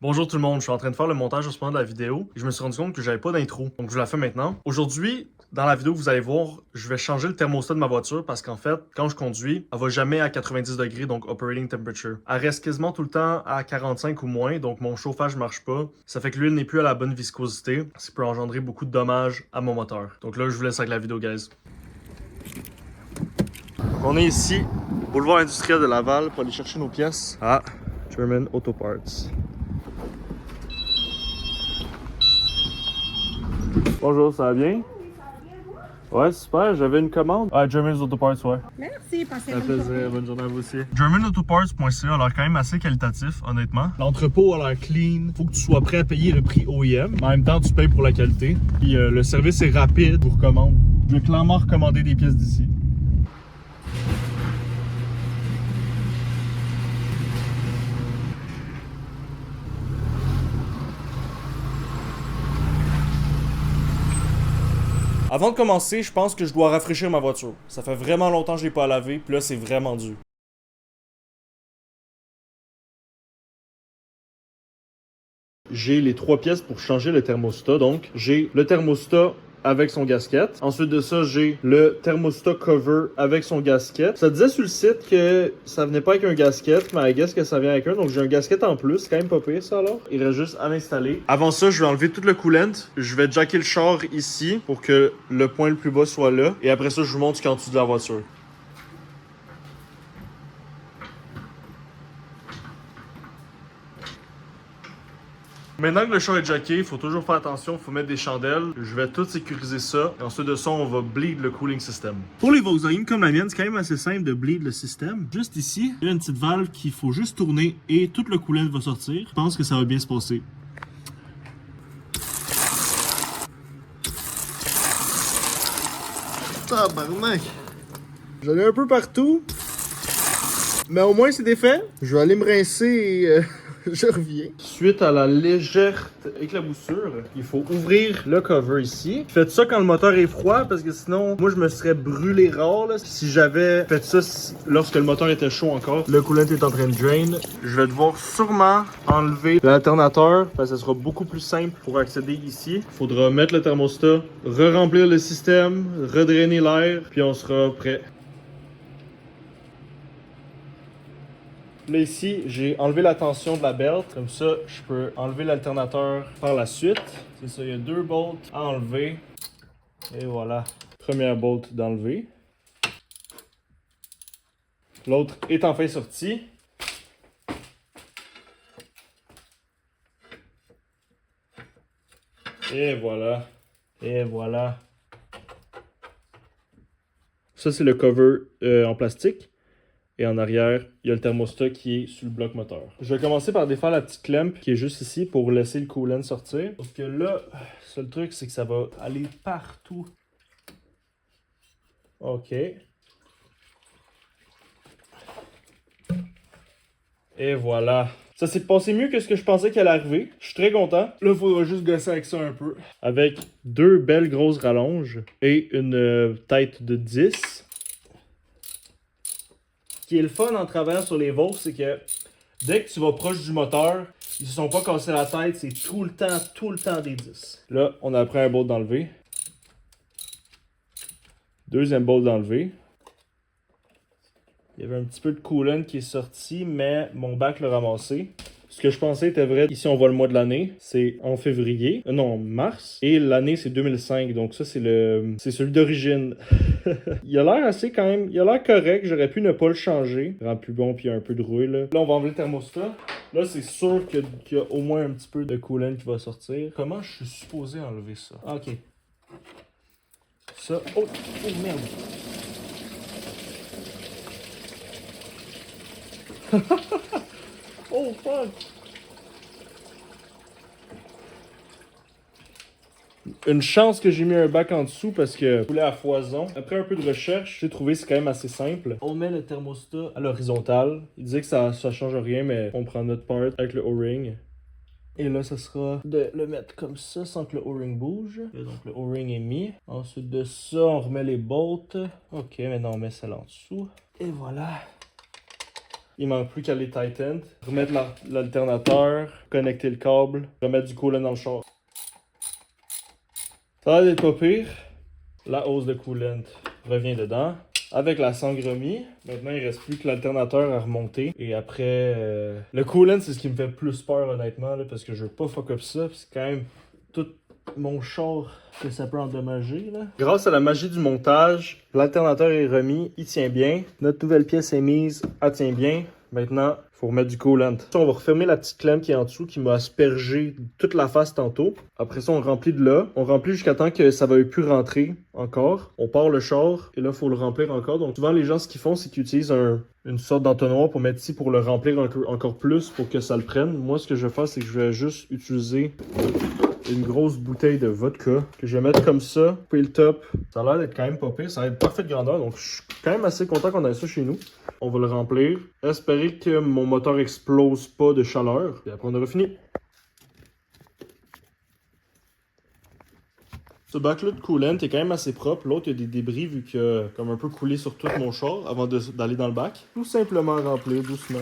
Bonjour tout le monde, je suis en train de faire le montage en ce moment de la vidéo et je me suis rendu compte que j'avais pas d'intro, donc je la fais maintenant. Aujourd'hui, dans la vidéo que vous allez voir, je vais changer le thermostat de ma voiture parce qu'en fait, quand je conduis, elle va jamais à 90 degrés, donc operating temperature. Elle reste quasiment tout le temps à 45 ou moins, donc mon chauffage marche pas. Ça fait que l'huile n'est plus à la bonne viscosité, ce qui peut engendrer beaucoup de dommages à mon moteur. Donc là, je vous laisse avec la vidéo, guys. Donc on est ici, boulevard industriel de Laval, pour aller chercher nos pièces à German Auto Parts. Bonjour, ça va bien? Ouais, super, j'avais une commande. Ah, German Auto Parts, ouais. Merci, passez Ça une fait bonne plaisir, journée. bonne journée à vous aussi. GermanAutoParts.ca a l'air quand même assez qualitatif, honnêtement. L'entrepôt a l'air clean. Faut que tu sois prêt à payer le prix OEM. Mais en même temps, tu payes pour la qualité. Puis le service est rapide, je vous recommande. Je vais clairement recommander des pièces d'ici. Avant de commencer, je pense que je dois rafraîchir ma voiture. Ça fait vraiment longtemps que je l'ai pas lavé, puis là, c'est vraiment dû. J'ai les trois pièces pour changer le thermostat. Donc, j'ai le thermostat avec son gasket. Ensuite de ça, j'ai le thermostat cover avec son gasket. Ça disait sur le site que ça venait pas avec un gasket, mais I guess que ça vient avec un. Donc, j'ai un gasket en plus. C'est quand même pas pire, ça, alors. Il reste juste à l'installer. Avant ça, je vais enlever tout le coolant. Je vais jacker le char ici pour que le point le plus bas soit là. Et après ça, je vous montre ce qu'il y a en dessous de la voiture. Maintenant que le char est jacké, il faut toujours faire attention, il faut mettre des chandelles. Je vais tout sécuriser ça. Et ensuite de ça, on va bleed le cooling system. Pour les Volkswagen comme la mienne, c'est quand même assez simple de bleed le système. Juste ici, il y a une petite valve qu'il faut juste tourner et tout le coolant va sortir. Je pense que ça va bien se passer. Tabarnak! J'en ai un peu partout. Mais au moins c'est défait. Je vais aller me rincer et je reviens. Suite à la légère éclaboussure, il faut ouvrir le cover ici. Faites ça quand le moteur est froid parce que sinon, moi je me serais brûlé rare là, si j'avais fait ça lorsque le moteur était chaud encore. Le coolant est en train de drain. Je vais devoir sûrement enlever l'alternateur parce que ce sera beaucoup plus simple pour accéder ici. Il faudra mettre le thermostat, re-remplir le système, redrainer l'air, puis on sera prêt. Là ici, j'ai enlevé la tension de la belt. Comme ça, je peux enlever l'alternateur par la suite. C'est ça, il y a deux bolts à enlever. Et voilà. Première bolt d'enlever. L'autre est enfin sorti. Et voilà. Et voilà. Ça, c'est le cover en plastique. Et en arrière, il y a le thermostat qui est sur le bloc moteur. Je vais commencer par défaire la petite clamp qui est juste ici pour laisser le coolant sortir. Parce que là, le seul truc, c'est que ça va aller partout. OK. Et voilà. Ça s'est passé mieux que ce que je pensais qu'elle allait arriver. Je suis très content. Là, il faudra juste gosser avec ça un peu. Avec deux belles grosses rallonges et une tête de 10. Ce qui est le fun en travaillant sur les Vaux, c'est que dès que tu vas proche du moteur, ils se sont pas cassés la tête, c'est tout le temps des 10. Là, on a pris un bolt d'enlever. Deuxième bolt d'enlever. Il y avait un petit peu de coolant qui est sorti, mais mon bac l'a ramassé. Ce que je pensais était vrai. Ici, on voit le mois de l'année. C'est en février. Non, mars. Et l'année, c'est 2005. Donc ça, c'est celui d'origine. Il a l'air assez quand même. Il a l'air correct. J'aurais pu ne pas le changer. Rend plus bon, puis il y a un peu de rouille. Là, on va enlever le thermostat. Là, c'est sûr qu'il y a au moins un petit peu de coolant qui va sortir. Comment je suis supposé enlever ça? Ah, ok. Ça. Oh, oh merde. Oh fuck! Une chance que j'ai mis un bac en dessous parce que je voulais à foison. Après un peu de recherche, j'ai trouvé c'est quand même assez simple. On met le thermostat à l'horizontale. Il disait que ça change rien, mais on prend notre part avec le O-ring. Et là, ça sera de le mettre comme ça sans que le O-ring bouge. Et donc le O-ring est mis. Ensuite de ça, on remet les bolts. Ok, maintenant on met celle en dessous. Et voilà. Il manque plus qu'à les tighten. Remettre l'alternateur, connecter le câble, remettre du coolant dans le char. Ça va être pas pire. La hose de coolant revient dedans. Avec la sangle remis, maintenant il reste plus que l'alternateur à remonter. Et après, le coolant c'est ce qui me fait plus peur honnêtement, là, parce que je veux pas fuck up ça. C'est quand même tout mon char que ça peut endommager. Là. Grâce à la magie du montage, l'alternateur est remis, il tient bien. Notre nouvelle pièce est mise, elle tient bien. Maintenant, il faut remettre du coolant. On va refermer la petite clem qui est en dessous qui m'a aspergé toute la face tantôt. Après ça, on remplit de là. On remplit jusqu'à temps que ça ne va plus rentrer encore. On part le char et là, il faut le remplir encore. Donc souvent, les gens, ce qu'ils font, c'est qu'ils utilisent une sorte d'entonnoir pour mettre ici pour le remplir encore plus pour que ça le prenne. Moi, ce que je vais faire, c'est que je vais juste utiliser une grosse bouteille de vodka que je vais mettre comme ça, puis le top. Ça a l'air d'être quand même pas pire, ça va être parfaite grandeur, donc je suis quand même assez content qu'on ait ça chez nous. On va le remplir, espérer que mon moteur explose pas de chaleur, et après on aura fini. Ce bac-là de coolant est quand même assez propre. L'autre, il y a des débris vu qu'il a comme un peu coulé sur tout mon char avant d'aller dans le bac. Tout simplement remplir doucement.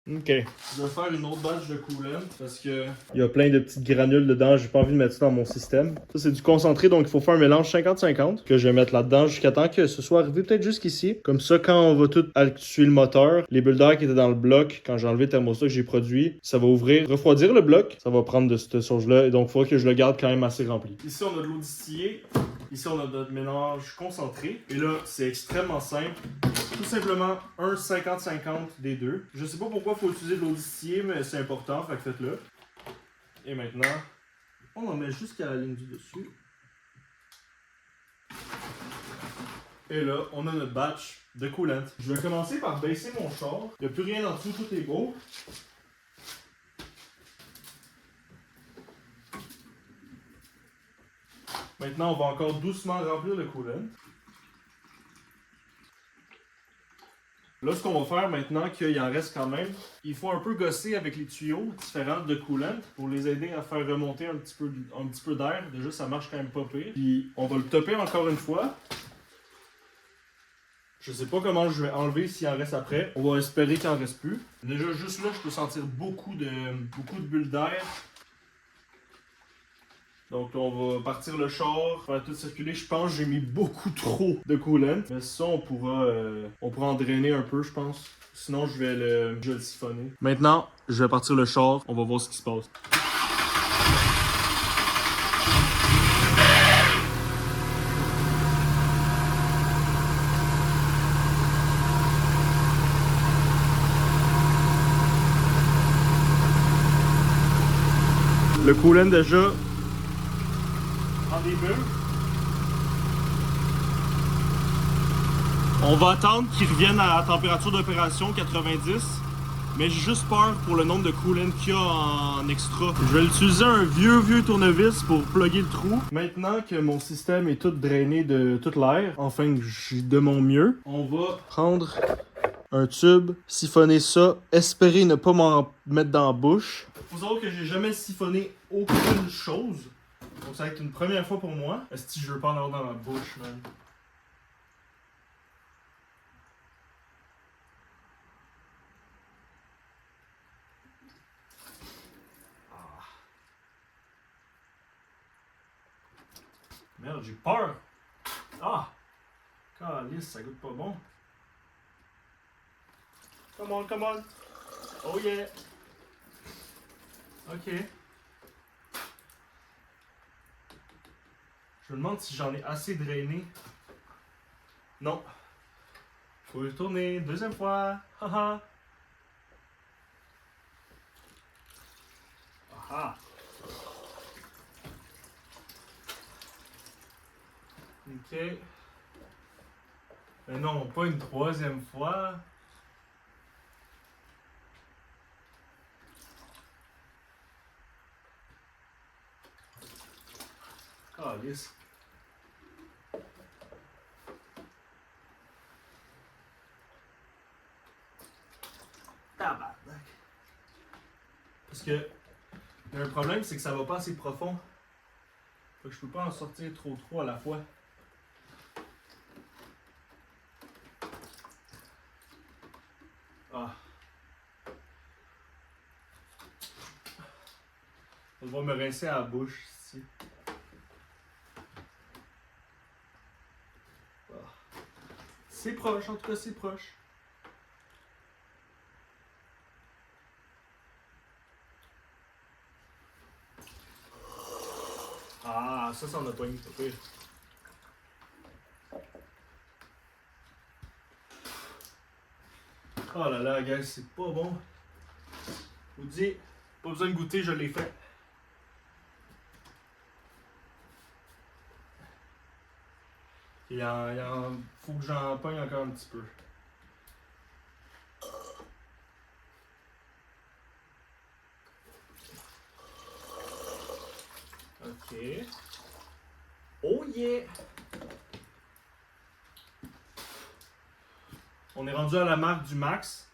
Ok. Je vais faire une autre batch de coolant parce que il y a plein de petites granules dedans. J'ai pas envie de mettre ça dans mon système. Ça, c'est du concentré, donc il faut faire un mélange 50-50 que je vais mettre là-dedans jusqu'à temps que ce soit arrivé peut-être jusqu'ici. Comme ça, quand on va tout actuer le moteur, les bulles d'air qui étaient dans le bloc, quand j'ai enlevé le thermostat que j'ai produit, ça va ouvrir, refroidir le bloc. Ça va prendre de cette sauce-là et donc il faudra que je le garde quand même assez rempli. Ici, on a de l'eau distillée. Ici, on a notre mélange concentré. Et là, c'est extrêmement simple. Tout simplement un 50-50 des deux. Je sais pas pourquoi il faut utiliser de l'eau distillée, mais c'est important, fait que faites-le. Et maintenant, on en met jusqu'à la ligne du dessus. Et là, on a notre batch de coolant. Je vais commencer par baisser mon char. Il n'y a plus rien en dessous, tout est beau. Maintenant, on va encore doucement remplir le coolant. Là, ce qu'on va faire maintenant qu'il en reste quand même, il faut un peu gosser avec les tuyaux différents de coolant pour les aider à faire remonter un petit peu d'air. Déjà, ça marche quand même pas pire. Puis, on va le topper encore une fois. Je sais pas comment je vais enlever s'il en reste après. On va espérer qu'il en reste plus. Déjà, juste là, je peux sentir beaucoup de bulles d'air. Donc on va partir le char, faire tout circuler. Je pense que j'ai mis beaucoup trop de coolant. Mais ça, on pourra en drainer un peu, je pense. Sinon, je vais le siphonner. Maintenant, je vais partir le char. On va voir ce qui se passe. Le coolant déjà en des bulles. On va attendre qu'il revienne à la température d'opération 90. Mais j'ai juste peur pour le nombre de coolant qu'il y a en extra. Je vais utiliser un vieux tournevis pour plugger le trou. Maintenant que mon système est tout drainé de tout l'air, enfin que j'ai de mon mieux, on va prendre un tube, siphonner ça, espérer ne pas m'en mettre dans la bouche. Faut savoir que j'ai jamais siphonné aucune chose. Donc ça va être une première fois pour moi. Est-ce que je veux pas en avoir dans ma bouche, man? Merde, j'ai peur. Ah! Calice, ça goûte pas bon. Come on, come on. Oh yeah. Ok. Je me demande si j'en ai assez drainé. Non. Faut le tourner. Deuxième fois. Haha. Aha. Ok. Mais non, pas une troisième fois. Calice. Tabarnak. Parce que le problème, c'est que ça va pas assez profond. Fait que je peux pas en sortir trop à la fois. Ah. On va me rincer à la bouche ici. Ah. C'est proche, en tout cas c'est proche. Ah, ça en a pas une, c'est pire. Oh là là, guys, c'est pas bon. Je vous dis, pas besoin de goûter, je l'ai fait. Faut que j'en pogne encore un petit peu. Ok. Oh yeah! On est rendu à la marque du max.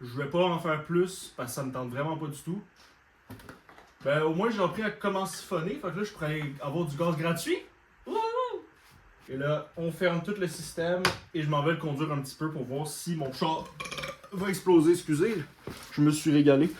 Je vais pas en faire plus parce que ça me tente vraiment pas du tout. Ben au moins j'ai appris à comment siphonner. Fait que là je pourrais avoir du gaz gratuit. Wouhou! Et là on ferme tout le système et je m'en vais le conduire un petit peu pour voir si mon char va exploser. Excusez, je me suis régalé.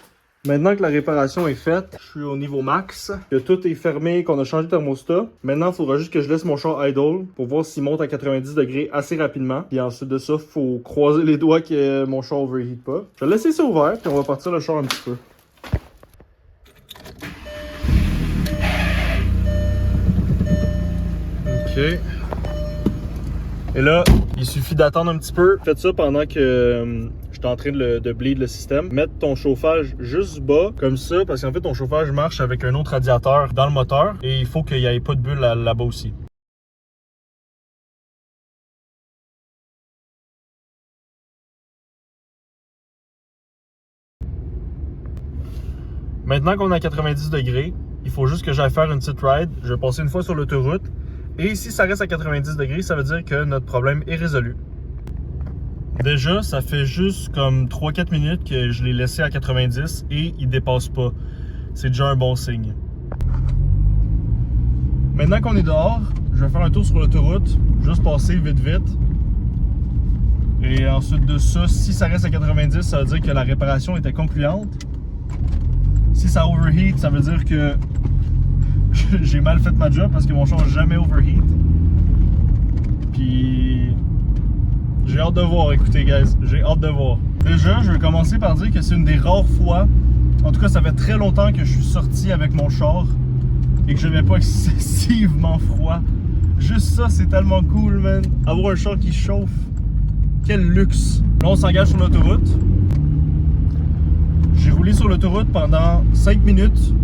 Maintenant que la réparation est faite, je suis au niveau max, que tout est fermé, qu'on a changé de thermostat. Maintenant, il faudra juste que je laisse mon char idle pour voir s'il monte à 90 degrés assez rapidement. Puis ensuite de ça, il faut croiser les doigts que mon char overheat pas. Je vais laisser ça ouvert, puis on va partir le char un petit peu. Ok. Et là, il suffit d'attendre un petit peu. Faites ça pendant que je suis en train de bleed le système. Mettre ton chauffage juste bas, comme ça, parce qu'en fait, ton chauffage marche avec un autre radiateur dans le moteur. Et il faut qu'il n'y ait pas de bulle là-bas aussi. Maintenant qu'on est à 90 degrés, il faut juste que j'aille faire une petite ride. Je vais passer une fois sur l'autoroute. Et si ça reste à 90 degrés, ça veut dire que notre problème est résolu. Déjà, ça fait juste comme 3-4 minutes que je l'ai laissé à 90 et il dépasse pas. C'est déjà un bon signe. Maintenant qu'on est dehors, je vais faire un tour sur l'autoroute, juste passer vite. Et ensuite de ça, si ça reste à 90, ça veut dire que la réparation était concluante. Si ça overheat, ça veut dire que j'ai mal fait ma job parce que mon char n'a jamais overheat. Puis j'ai hâte de voir, écoutez guys, j'ai hâte de voir. Déjà, je vais commencer par dire que c'est une des rares fois, en tout cas ça fait très longtemps que je suis sorti avec mon char et que je n'avais pas excessivement froid. Juste ça, c'est tellement cool, man. Avoir un char qui chauffe, quel luxe. Là, on s'engage sur l'autoroute. J'ai roulé sur l'autoroute pendant 5 minutes.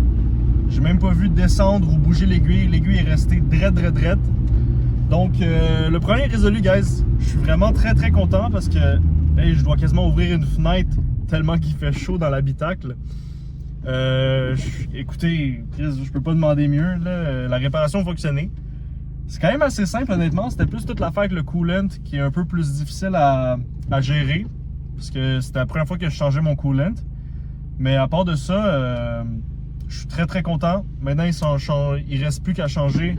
J'ai même pas vu descendre ou bouger l'aiguille. L'aiguille est restée drette. Donc, le problème est résolu, guys. Je suis vraiment très content parce que hey, je dois quasiment ouvrir une fenêtre tellement qu'il fait chaud dans l'habitacle. Écoutez, Chris, je peux pas demander mieux. Là. La réparation a fonctionné. C'est quand même assez simple, honnêtement. C'était plus toute l'affaire avec le coolant qui est un peu plus difficile à gérer. Parce que c'était la première fois que je changeais mon coolant. Mais à part de ça, je suis très content. Maintenant, il reste plus qu'à changer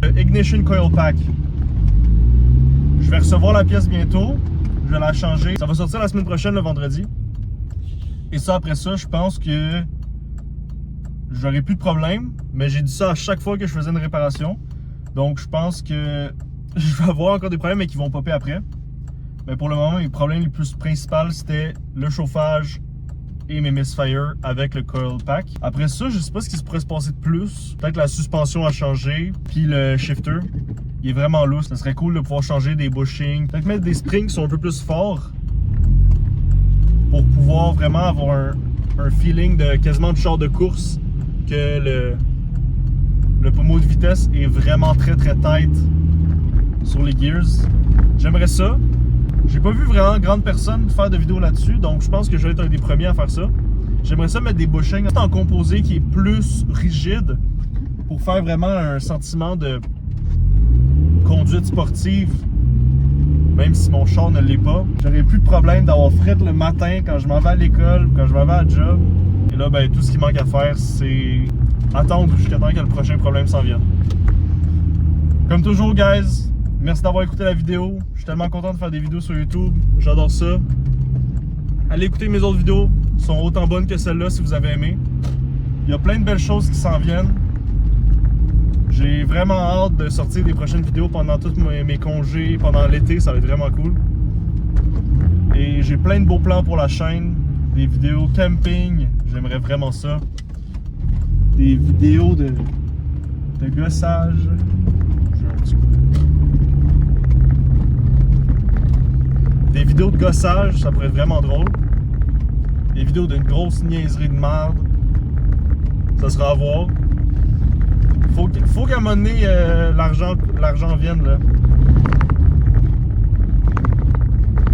le Ignition Coil Pack. Je vais recevoir la pièce bientôt. Je vais la changer. Ça va sortir la semaine prochaine, le vendredi. Et ça, après ça, je pense que j'aurai plus de problème. Mais j'ai dit ça à chaque fois que je faisais une réparation. Donc, je pense que je vais avoir encore des problèmes, mais qui vont popper après. Mais pour le moment, mes problèmes les plus principaux, c'était le chauffage et mes misfires avec le coil pack. Après ça, je sais pas ce qui se pourrait se passer de plus. Peut-être que la suspension a changé, puis le shifter, il est vraiment loose. Ça serait cool de pouvoir changer des bushings. Peut-être mettre des springs qui sont un peu plus forts pour pouvoir vraiment avoir un feeling de quasiment de char de course, que le pommeau de vitesse est vraiment très tight sur les gears. J'aimerais ça. J'ai pas vu vraiment grande personne faire de vidéos là-dessus, donc je pense que je vais être un des premiers à faire ça. J'aimerais ça mettre des bushings en composé qui est plus rigide pour faire vraiment un sentiment de conduite sportive, même si mon char ne l'est pas. J'aurais plus de problème d'avoir fret le matin quand je m'en vais à l'école, quand je m'en vais à la job. Et là, ben, tout ce qui manque à faire, c'est attendre jusqu'à temps que le prochain problème s'en vienne. Comme toujours, guys, merci d'avoir écouté la vidéo. Je suis tellement content de faire des vidéos sur YouTube. J'adore ça. Allez écouter mes autres vidéos. Elles sont autant bonnes que celle-là si vous avez aimé. Il y a plein de belles choses qui s'en viennent. J'ai vraiment hâte de sortir des prochaines vidéos pendant tous mes congés, pendant l'été. Ça va être vraiment cool. Et j'ai plein de beaux plans pour la chaîne. Des vidéos camping. J'aimerais vraiment ça. Des vidéos de gossage. J'ai un petit coup Des vidéos de gossage, ça pourrait être vraiment drôle. Des vidéos d'une grosse niaiserie de merde. Ça sera à voir. Faut qu'à un moment donné, l'argent vienne, là.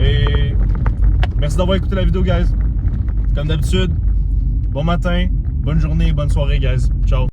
Et merci d'avoir écouté la vidéo, guys. Comme d'habitude, bon matin, bonne journée, bonne soirée, guys. Ciao.